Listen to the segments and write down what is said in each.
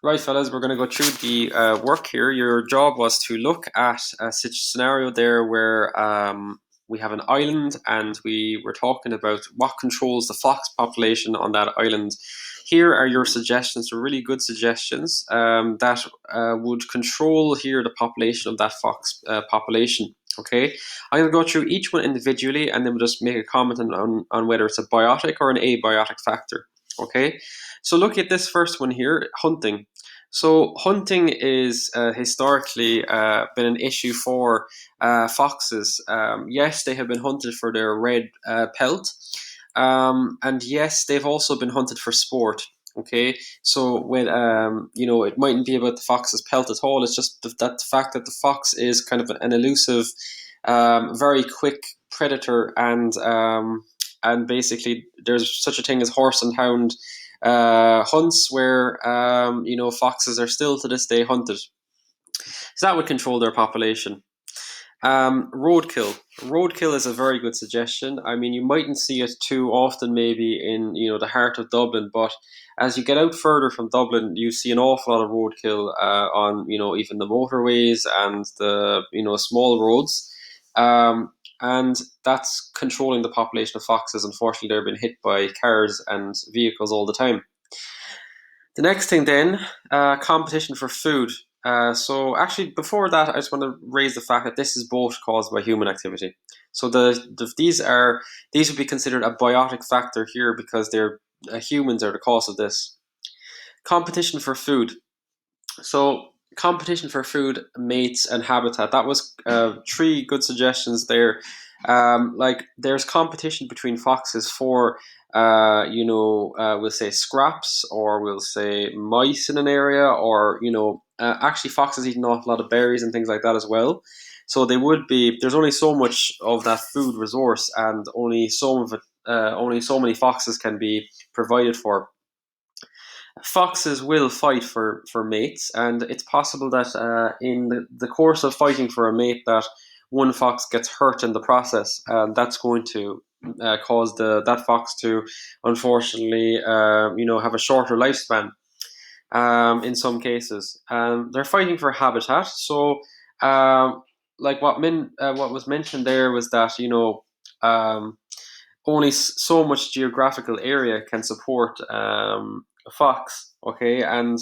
Right, fellas, we're going to go through the work here. Your job was to look at a scenario there where we have an island and we were talking about what controls the fox population on that island. Here are your suggestions, really good suggestions that would control here the population of that fox population. Okay, I'm going to go through each one individually and then we'll just make a comment on whether it's a biotic or an abiotic factor. Okay, so look at this first one here, hunting. So hunting is historically been an issue for foxes. Yes, they have been hunted for their red pelt, and yes, they've also been hunted for sport. Okay, so when it mightn't be about the fox's pelt at all. It's just that the fact that the fox is kind of an elusive, very quick predator, and basically there's such a thing as horse and hound hunts where foxes are still to this day hunted. So that would control their population. Roadkill. Roadkill is a very good suggestion. I mean, you mightn't see it too often, maybe in the heart of Dublin, but as you get out further from Dublin, you see an awful lot of roadkill on even the motorways and the small roads. And that's controlling the population of foxes. Unfortunately, they're being hit by cars and vehicles all the time. The next thing then, competition for food. So actually, before that, I just want to raise the fact that this is both caused by human activity. So these would be considered a biotic factor here because they're humans are the cause of this. Competition for food. So competition for food, mates, and habitat. That was three good suggestions there. Like there's competition between foxes for we'll say scraps, or we'll say mice in an area, or actually foxes eat an awful lot of berries and things like that as well. So there's only so much of that food resource, and only only so many foxes can be provided for. Foxes will fight for mates, and it's possible that in the course of fighting for a mate, that one fox gets hurt in the process, and that's going to cause that fox to unfortunately have a shorter lifespan. In some cases, they're fighting for habitat. So, like what was mentioned there was that only so much geographical area can support a fox. Okay, and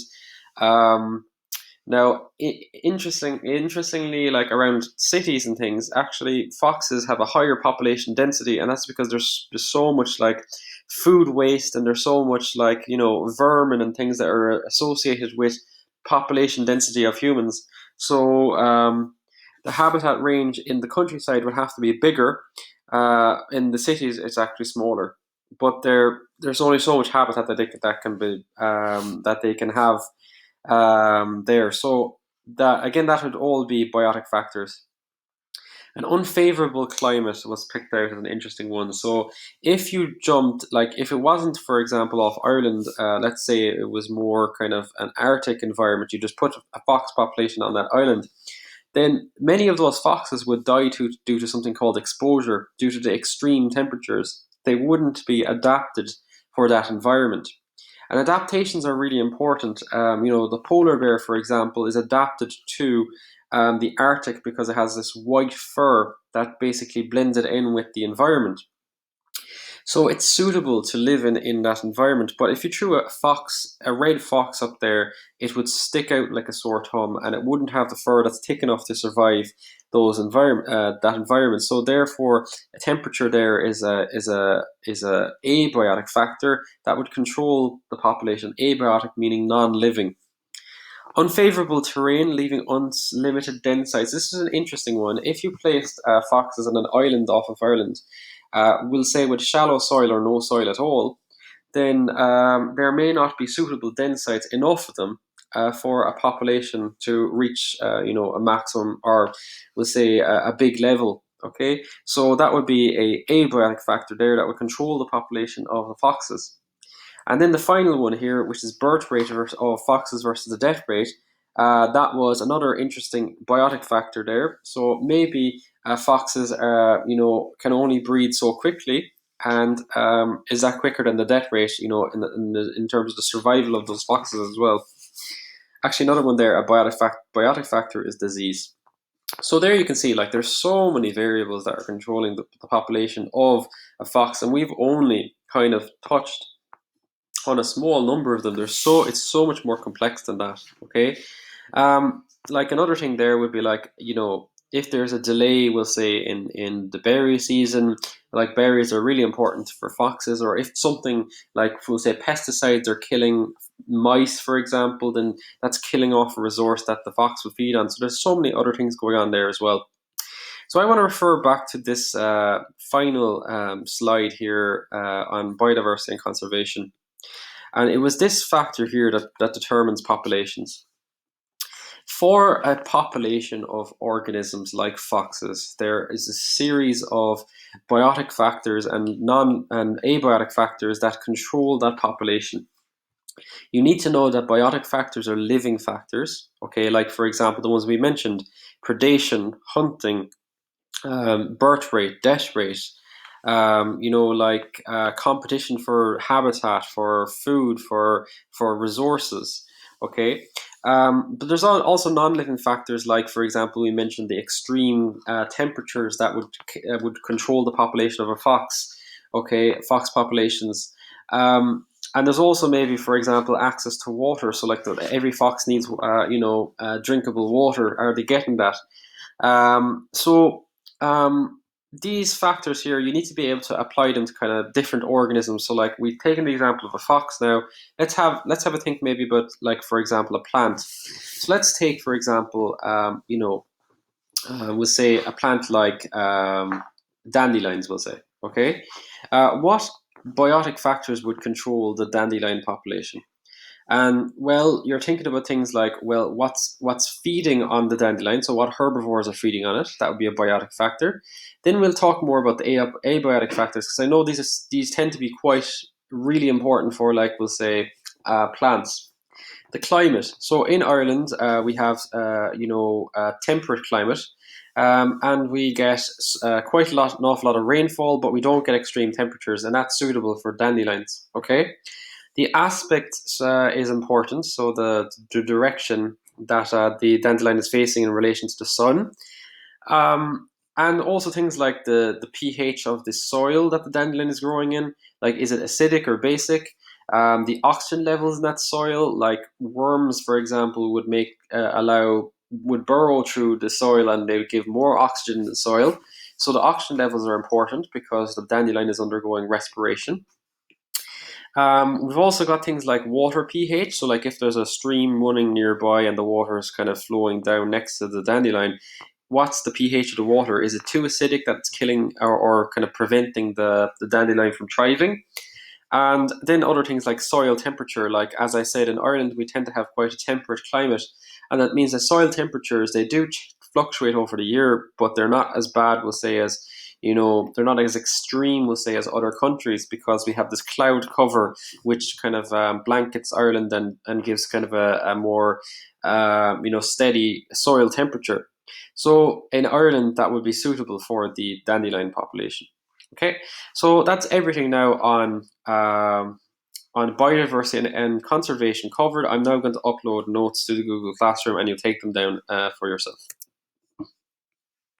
um, now interestingly, like around cities and things, actually foxes have a higher population density, and that's because there's so much like food waste, and there's so much like vermin and things that are associated with population density of humans. So the habitat range in the countryside would have to be bigger. In the cities, it's actually smaller, but there's only so much habitat that they can have there. So that would all be biotic factors. An unfavorable climate was picked out as an interesting one. So if you jumped, like if it wasn't, for example, off Ireland, let's say it was more kind of an Arctic environment, you just put a fox population on that island, then many of those foxes would die due to something called exposure, due to the extreme temperatures. They wouldn't be adapted for that environment. And adaptations are really important. The polar bear, for example, is adapted to the Arctic because it has this white fur that basically blends it in with the environment. So it's suitable to live in that environment. But if you threw a red fox up there, it would stick out like a sore thumb, and it wouldn't have the fur that's thick enough to survive that environment. So therefore, a temperature there is a abiotic factor that would control the population. Abiotic meaning non-living. Unfavorable terrain, leaving unlimited den sites. This is an interesting one. If you placed foxes on an island off of Ireland, we'll say with shallow soil or no soil at all, then there may not be suitable den sites, enough of them, for a population to reach, a maximum, or we'll say a big level. Okay, so that would be a abiotic factor there that would control the population of the foxes. And then the final one here, which is birth rate of foxes versus the death rate, that was another interesting biotic factor there. So maybe foxes, can only breed so quickly, and is that quicker than the death rate? In terms of the survival of those foxes as well. Actually, another one there, a biotic factor is disease. So there you can see, like, there's so many variables that are controlling the population of a fox, and we've only kind of touched on a small number of them. It's so much more complex than that. Okay, like another thing there would be like, if there's a delay, we'll say in the berry season, like berries are really important for foxes, or if something like, we'll say, pesticides are killing mice, for example, then that's killing off a resource that the fox would feed on. So there's so many other things going on there as well. So I want to refer back to this final slide here on biodiversity and conservation. And it was this factor here that determines populations. For a population of organisms like foxes, there is a series of biotic factors and abiotic factors that control that population. You need to know that biotic factors are living factors. Okay, like for example, the ones we mentioned: predation, hunting, birth rate, death rate, competition for habitat, for food, for resources. Okay, but there's also non-living factors, like for example, we mentioned the extreme temperatures that would control the population of a fox. Okay, fox populations. And there's also maybe, for example, access to water. So, like, every fox needs, drinkable water. Are they getting that? So these factors here, you need to be able to apply them to kind of different organisms. So, like, we've taken the example of a fox. Now let's have a think maybe about, like, for example, a plant. So let's take, for example, we'll say a plant like dandelions. We'll say, okay, what biotic factors would control the dandelion population? And, well, you're thinking about things like, well, what's feeding on the dandelion? So what herbivores are feeding on it? That would be a biotic factor. Then we'll talk more about the abiotic factors, because I know these tend to be quite really important for, like, we'll say, plants. The climate. So in Ireland, we have a temperate climate. And we get quite an awful lot of rainfall, but we don't get extreme temperatures, and that's suitable for dandelions. Okay, the aspect is important, so the direction that the dandelion is facing in relation to the sun. And also things like the pH of the soil that the dandelion is growing in, like, is it acidic or basic? The oxygen levels in that soil, like worms, for example, would burrow through the soil, and they would give more oxygen in the soil. So the oxygen levels are important because the dandelion is undergoing respiration. We've also got things like water pH. So, like, if there's a stream running nearby and the water is kind of flowing down next to the dandelion, what's the pH of the water? Is it too acidic that it's killing or kind of preventing the dandelion from thriving? And then other things like soil temperature. Like, as I said, in Ireland, we tend to have quite a temperate climate. And that means that soil temperatures, they do fluctuate over the year, but they're not as bad, we'll say, as, they're not as extreme, we'll say, as other countries, because we have this cloud cover which kind of blankets Ireland and gives kind of a more steady soil temperature. So in Ireland, that would be suitable for the dandelion population. Okay, so that's everything now on biodiversity and conservation covered. I'm now going to upload notes to the Google Classroom, and you'll take them down for yourself.